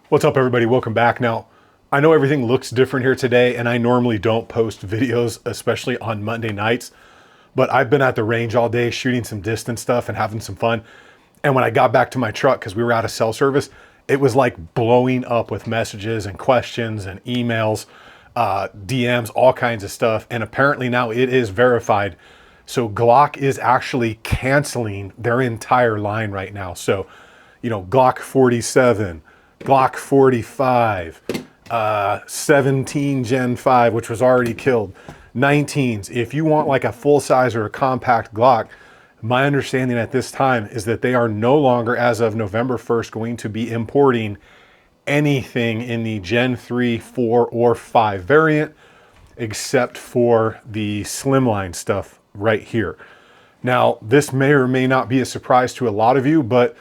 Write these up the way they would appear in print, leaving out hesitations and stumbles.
What's up, everybody? Welcome back. Now, I know everything looks different here today, and I normally don't post videos, especially on Monday nights, but I've been at the range all day shooting some distance stuff and having some fun. And when I got back to my truck, because we were out of cell service, it was like blowing up with messages and questions and emails, DMs, all kinds of stuff. And apparently now it is verified. So Glock is actually canceling their entire line right now. So, Glock 47, Glock 45, 17 Gen 5, which was already killed, 19s. If you want like a full size or a compact Glock, my understanding at this time is that they are no longer, as of November 1st, going to be importing anything in the Gen 3, 4, or 5 variant, except for the slimline stuff right here. Now, this may or may not be a surprise to a lot of you, but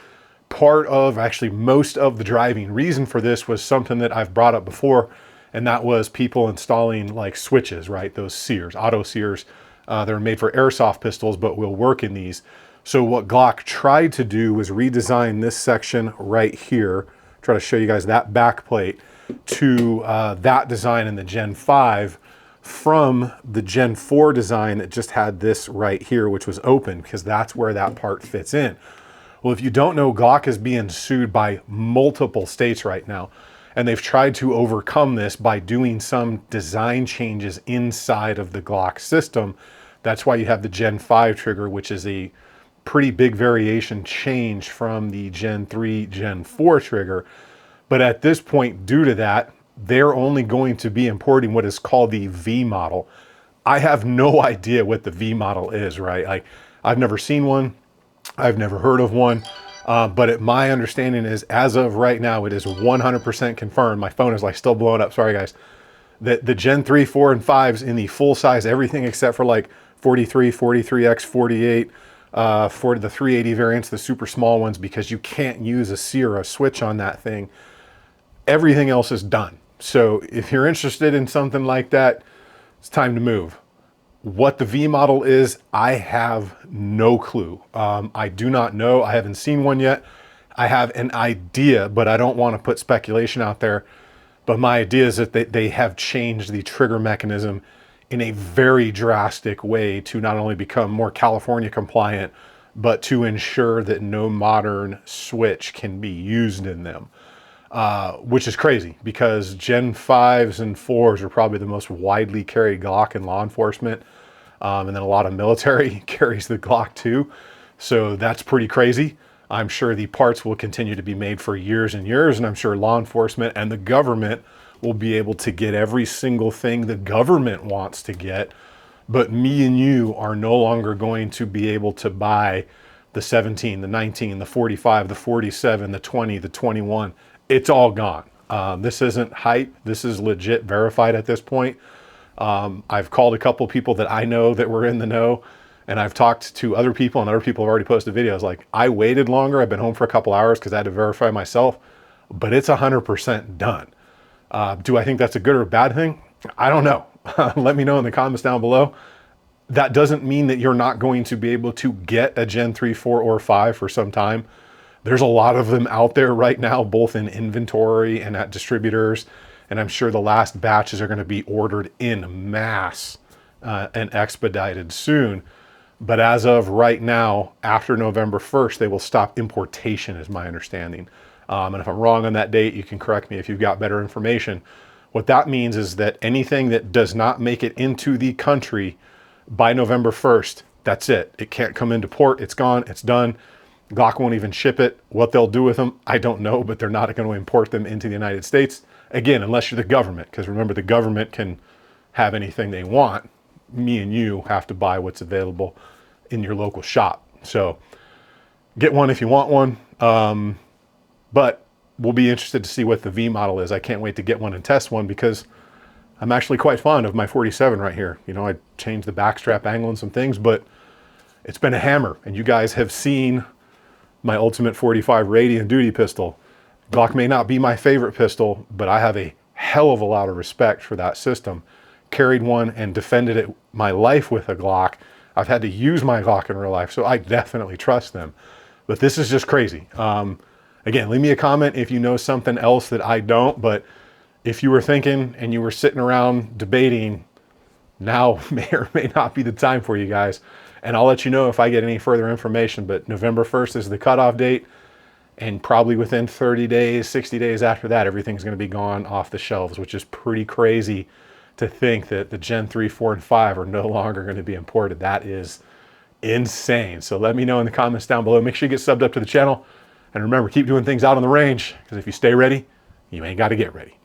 part of, actually most of the driving reason for this was something that I've brought up before, and that was people installing like switches, right? Those sears, auto sears. They're made for airsoft pistols, but will work in these. So what Glock tried to do was redesign this section right here, try to show you guys that back plate, to that design in the Gen 5 from the Gen 4 design that just had this right here, which was open, because that's where that part fits in. Well, if you don't know, Glock is being sued by multiple states right now, and they've tried to overcome this by doing some design changes inside of the Glock system. That's why you have the Gen 5 trigger, which is a pretty big variation change from the Gen 3, Gen 4 trigger. But at this point, due to that, they're only going to be importing what is called the V model. I have no idea what the V model is, right? Like, I've never seen one. I've never heard of one, but my understanding is, as of right now, it is 100% confirmed. My phone is like still blowing up. Sorry, guys. That the Gen 3, 4, and 5s in the full size, everything except for like 43, 43X, 48, for the 380 variants, the super small ones, because you can't use a sear or a switch on that thing. Everything else is done. So if you're interested in something like that, it's time to move. What the V model is, I have no clue. I do not know. I haven't seen one yet. I have an idea, but I don't want to put speculation out there. But my idea is that they have changed the trigger mechanism in a very drastic way to not only become more California compliant, but to ensure that no modern switch can be used in them. Which is crazy, because Gen 5s and 4s are probably the most widely carried Glock in law enforcement. And then a lot of military carries the Glock To. So that's pretty crazy. I'm sure the parts will continue to be made for years and years, and I'm sure law enforcement and the government will be able to get every single thing the government wants to get. But me and you are no longer going to be able to buy the 17, the 19, the 45, the 47, the 20, the 21. It's all gone. This isn't hype. This is legit verified at this point. I've called a couple people that I know that were in the know, and I've talked to other people, and other people have already posted videos. Like, I waited longer. I've been home for a couple hours because I had to verify myself, but it's 100% done. Do I think that's a good or a bad thing? I don't know. Let me know in the comments down below. That doesn't mean that you're not going to be able to get a Gen 3, 4, or 5 for some time. There's a lot of them out there right now, both in inventory and at distributors. And I'm sure the last batches are going to be ordered in mass and expedited soon. But as of right now, after November 1st, they will stop importation, is my understanding. And if I'm wrong on that date, you can correct me if you've got better information. What that means is that anything that does not make it into the country by November 1st, that's it. It can't come into port. It's gone. It's done. Glock won't even ship it. What they'll do with them, I don't know, but they're not going to import them into the United States. Again, unless you're the government, because remember, the government can have anything they want. Me and you have to buy what's available in your local shop. So get one if you want one. But we'll be interested to see what the V model is. I can't wait to get one and test one, because I'm actually quite fond of my 47 right here. I changed the backstrap angle and some things, but it's been a hammer. And you guys have seen my Ultimate 45 Radiant Duty pistol. Glock may not be my favorite pistol, but I have a hell of a lot of respect for that system. Carried one and defended it my life with a Glock. I've had to use my Glock in real life, so I definitely trust them. But this is just crazy. Again, leave me a comment if you know something else that I don't, but if you were thinking and you were sitting around debating, now may or may not be the time for you guys. And I'll let you know if I get any further information, but November 1st is the cutoff date. And probably within 30 days, 60 days after that, everything's going to be gone off the shelves, which is pretty crazy to think that the Gen 3, 4, and 5 are no longer going to be imported. That is insane. So let me know in the comments down below. Make sure you get subbed up to the channel. And remember, keep doing things out on the range, because if you stay ready, you ain't got to get ready.